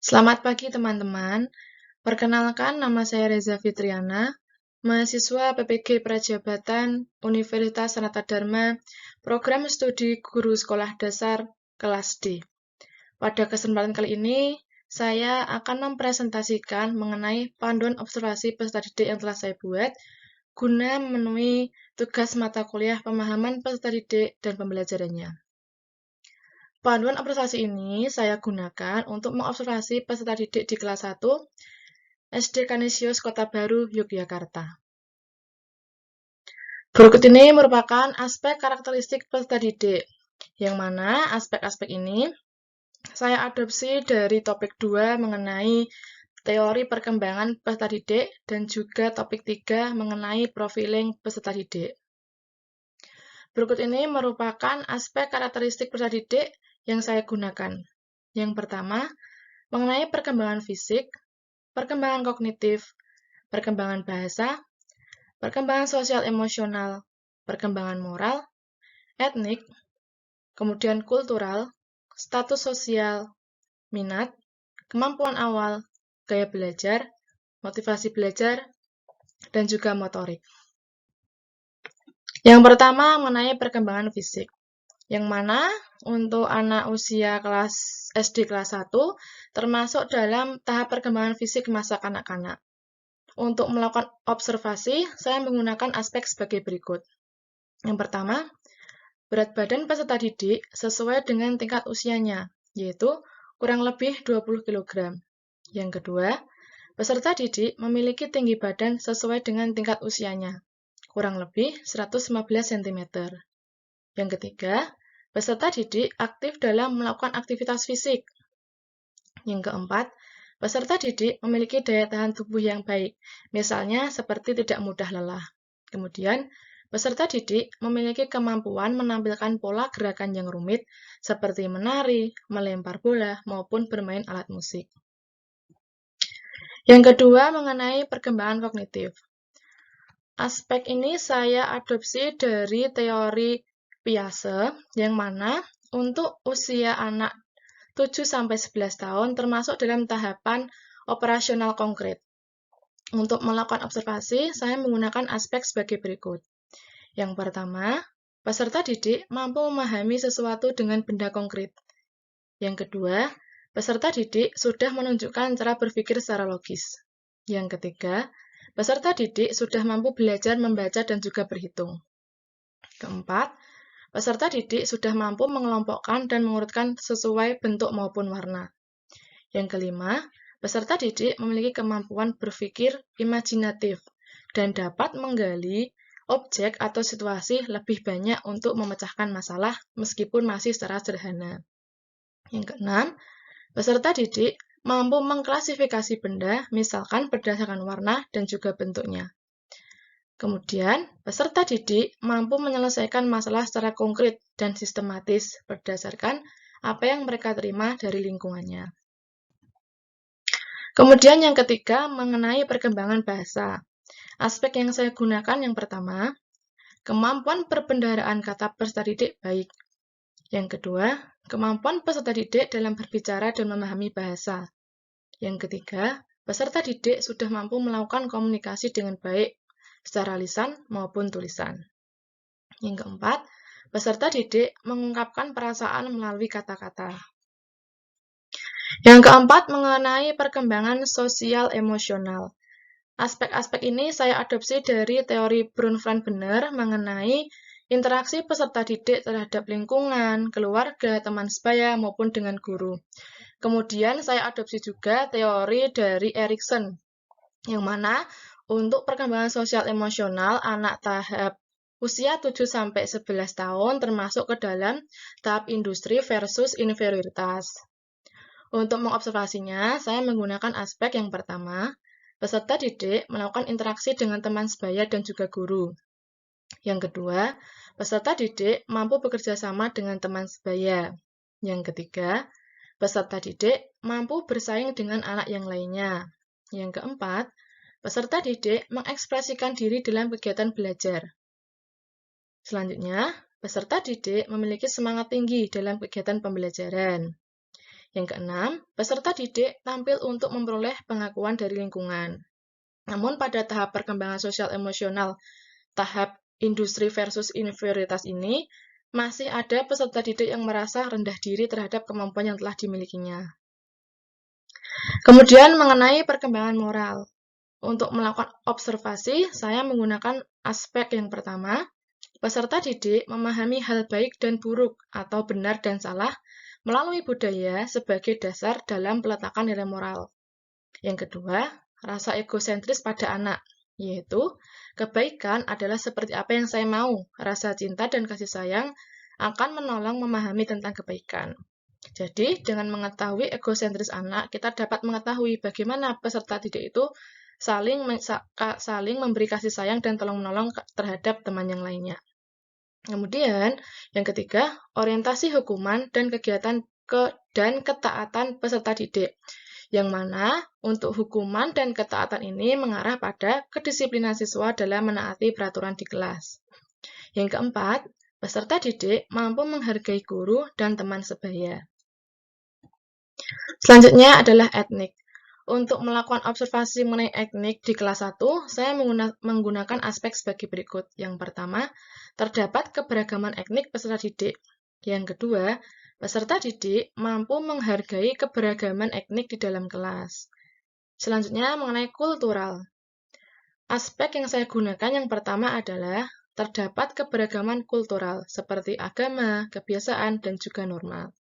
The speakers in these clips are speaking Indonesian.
Selamat pagi teman-teman. Perkenalkan, nama saya Reza Fitriana, mahasiswa PPG Prajabatan Universitas Sanata Dharma, Program Studi Guru Sekolah Dasar kelas D. Pada kesempatan kali ini, saya akan mempresentasikan mengenai panduan observasi peserta didik yang telah saya buat guna memenuhi tugas mata kuliah pemahaman peserta didik dan pembelajarannya. Panduan observasi ini saya gunakan untuk mengobservasi peserta didik di kelas 1 SD Kanisius Kota Baru, Yogyakarta. Berikut ini merupakan aspek karakteristik peserta didik, yang mana aspek-aspek ini saya adopsi dari topik 2 mengenai teori perkembangan peserta didik dan juga topik 3 mengenai profiling peserta didik. Berikut ini merupakan aspek karakteristik peserta didik yang saya gunakan. Yang pertama, mengenai perkembangan fisik, perkembangan kognitif, perkembangan bahasa, perkembangan sosial emosional, perkembangan moral, etnik, kemudian kultural, status sosial, minat, kemampuan awal, gaya belajar, motivasi belajar, dan juga motorik. Yang pertama mengenai perkembangan fisik, yang mana untuk anak usia kelas SD kelas 1 termasuk dalam tahap perkembangan fisik masa kanak-kanak. Untuk melakukan observasi, saya menggunakan aspek sebagai berikut. Yang pertama, berat badan peserta didik sesuai dengan tingkat usianya, yaitu kurang lebih 20 kg. Yang kedua, peserta didik memiliki tinggi badan sesuai dengan tingkat usianya, kurang lebih 115 cm. Yang ketiga, peserta didik aktif dalam melakukan aktivitas fisik. Yang keempat, peserta didik memiliki daya tahan tubuh yang baik, misalnya seperti tidak mudah lelah. Kemudian, peserta didik memiliki kemampuan menampilkan pola gerakan yang rumit, seperti menari, melempar bola, maupun bermain alat musik. Yang kedua, mengenai perkembangan kognitif. Aspek ini saya adopsi dari teori Piaget, yang mana untuk usia anak 7-11 tahun termasuk dalam tahapan operasional konkret. Untuk melakukan observasi, saya menggunakan aspek sebagai berikut. Yang pertama, peserta didik mampu memahami sesuatu dengan benda konkret. Yang kedua, peserta didik sudah menunjukkan cara berpikir secara logis. Yang ketiga, peserta didik sudah mampu belajar membaca dan juga berhitung. Keempat, peserta didik sudah mampu mengelompokkan dan mengurutkan sesuai bentuk maupun warna. Yang kelima, peserta didik memiliki kemampuan berpikir imajinatif dan dapat menggali objek atau situasi lebih banyak untuk memecahkan masalah meskipun masih secara sederhana. Yang keenam, peserta didik mampu mengklasifikasi benda, misalkan berdasarkan warna dan juga bentuknya. Kemudian, peserta didik mampu menyelesaikan masalah secara konkret dan sistematis berdasarkan apa yang mereka terima dari lingkungannya. Kemudian yang ketiga, mengenai perkembangan bahasa. Aspek yang saya gunakan yang pertama, kemampuan perbendaharaan kata peserta didik baik. Yang kedua, kemampuan peserta didik dalam berbicara dan memahami bahasa. Yang ketiga, peserta didik sudah mampu melakukan komunikasi dengan baik secara lisan maupun tulisan. Yang keempat, peserta didik mengungkapkan perasaan melalui kata-kata. Yang keempat, mengenai perkembangan sosial emosional. Aspek-aspek ini saya adopsi dari teori Brun-Van-Bener mengenai interaksi peserta didik terhadap lingkungan, keluarga, teman sebaya, maupun dengan guru. Kemudian saya adopsi juga teori dari Erikson, yang mana untuk perkembangan sosial emosional anak tahap usia 7-11 tahun termasuk ke dalam tahap industri versus inferioritas. Untuk mengobservasinya, saya menggunakan aspek yang pertama, peserta didik melakukan interaksi dengan teman sebaya dan juga guru. Yang kedua, peserta didik mampu bekerja sama dengan teman sebaya. Yang ketiga, peserta didik mampu bersaing dengan anak yang lainnya. Yang keempat, peserta didik mengekspresikan diri dalam kegiatan belajar. Selanjutnya, peserta didik memiliki semangat tinggi dalam kegiatan pembelajaran. Yang keenam, peserta didik tampil untuk memperoleh pengakuan dari lingkungan. Namun pada tahap perkembangan sosial emosional, tahap industri versus inferioritas ini, masih ada peserta didik yang merasa rendah diri terhadap kemampuan yang telah dimilikinya. Kemudian mengenai perkembangan moral. Untuk melakukan observasi, saya menggunakan aspek yang pertama, peserta didik memahami hal baik dan buruk atau benar dan salah melalui budaya sebagai dasar dalam peletakan nilai moral. Yang kedua, rasa egosentris pada anak, yaitu kebaikan adalah seperti apa yang saya mau. Rasa cinta dan kasih sayang akan menolong memahami tentang kebaikan. Jadi, dengan mengetahui egosentris anak, kita dapat mengetahui bagaimana peserta didik itu saling memberi kasih sayang dan tolong-menolong terhadap teman yang lainnya. Kemudian, yang ketiga, orientasi hukuman dan kegiatan dan ketaatan peserta didik, yang mana untuk hukuman dan ketaatan ini mengarah pada kedisiplinan siswa dalam menaati peraturan di kelas. Yang keempat, peserta didik mampu menghargai guru dan teman sebaya. Selanjutnya adalah etnik. Untuk melakukan observasi mengenai etnik di kelas 1, saya menggunakan aspek sebagai berikut. Yang pertama, terdapat keberagaman etnik peserta didik. Yang kedua, peserta didik mampu menghargai keberagaman etnik di dalam kelas. Selanjutnya, mengenai kultural. Aspek yang saya gunakan yang pertama adalah terdapat keberagaman kultural, seperti agama, kebiasaan, dan juga norma.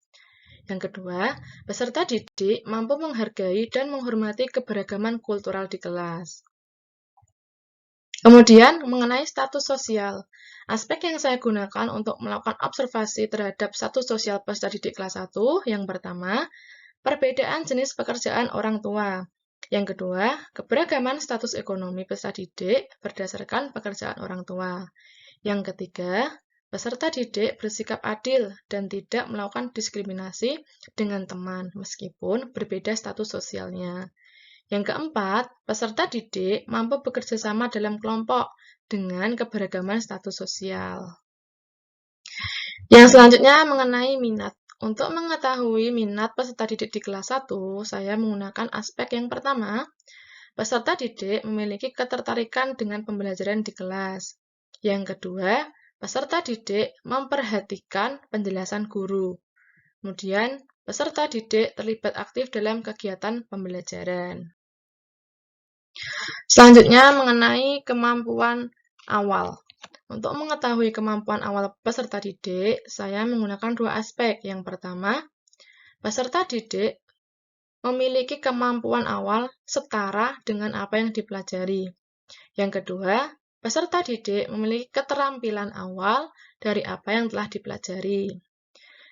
Yang kedua, peserta didik mampu menghargai dan menghormati keberagaman kultural di kelas. Kemudian, mengenai status sosial. Aspek yang saya gunakan untuk melakukan observasi terhadap status sosial peserta didik kelas 1, yang pertama, perbedaan jenis pekerjaan orang tua. Yang kedua, keberagaman status ekonomi peserta didik berdasarkan pekerjaan orang tua. Yang ketiga, peserta didik bersikap adil dan tidak melakukan diskriminasi dengan teman, meskipun berbeda status sosialnya. Yang keempat, peserta didik mampu bekerja sama dalam kelompok dengan keberagaman status sosial. Yang selanjutnya mengenai minat. Untuk mengetahui minat peserta didik di kelas 1, saya menggunakan aspek yang pertama, peserta didik memiliki ketertarikan dengan pembelajaran di kelas. Yang kedua, peserta didik memperhatikan penjelasan guru. Kemudian, peserta didik terlibat aktif dalam kegiatan pembelajaran. Selanjutnya, mengenai kemampuan awal. Untuk mengetahui kemampuan awal peserta didik, saya menggunakan dua aspek. Yang pertama, peserta didik memiliki kemampuan awal setara dengan apa yang dipelajari. Yang kedua, peserta didik memiliki keterampilan awal dari apa yang telah dipelajari.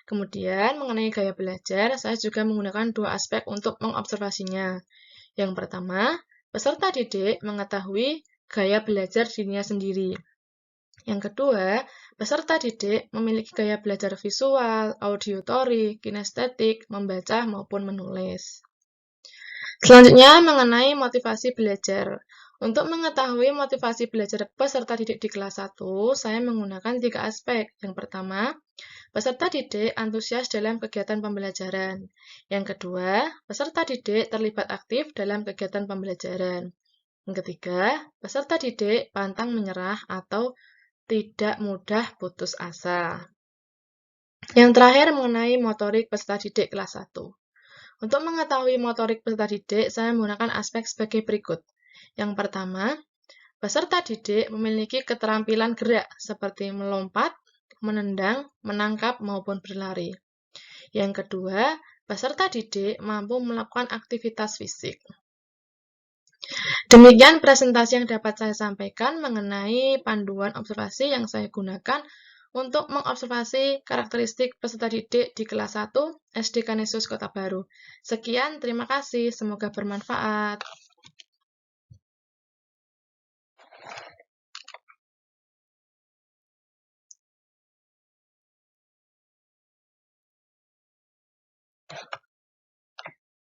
Kemudian, mengenai gaya belajar, saya juga menggunakan dua aspek untuk mengobservasinya. Yang pertama, peserta didik mengetahui gaya belajar dirinya sendiri. Yang kedua, peserta didik memiliki gaya belajar visual, auditory, kinestetik, membaca maupun menulis. Selanjutnya, mengenai motivasi belajar. Untuk mengetahui motivasi belajar peserta didik di kelas 1, saya menggunakan 3 aspek. Yang pertama, peserta didik antusias dalam kegiatan pembelajaran. Yang kedua, peserta didik terlibat aktif dalam kegiatan pembelajaran. Yang ketiga, peserta didik pantang menyerah atau tidak mudah putus asa. Yang terakhir, mengenai motorik peserta didik kelas 1. Untuk mengetahui motorik peserta didik, saya menggunakan aspek sebagai berikut. Yang pertama, peserta didik memiliki keterampilan gerak seperti melompat, menendang, menangkap, maupun berlari. Yang kedua, peserta didik mampu melakukan aktivitas fisik. Demikian presentasi yang dapat saya sampaikan mengenai panduan observasi yang saya gunakan untuk mengobservasi karakteristik peserta didik di kelas 1 SD Kanisius Kota Baru. Sekian, terima kasih. Semoga bermanfaat.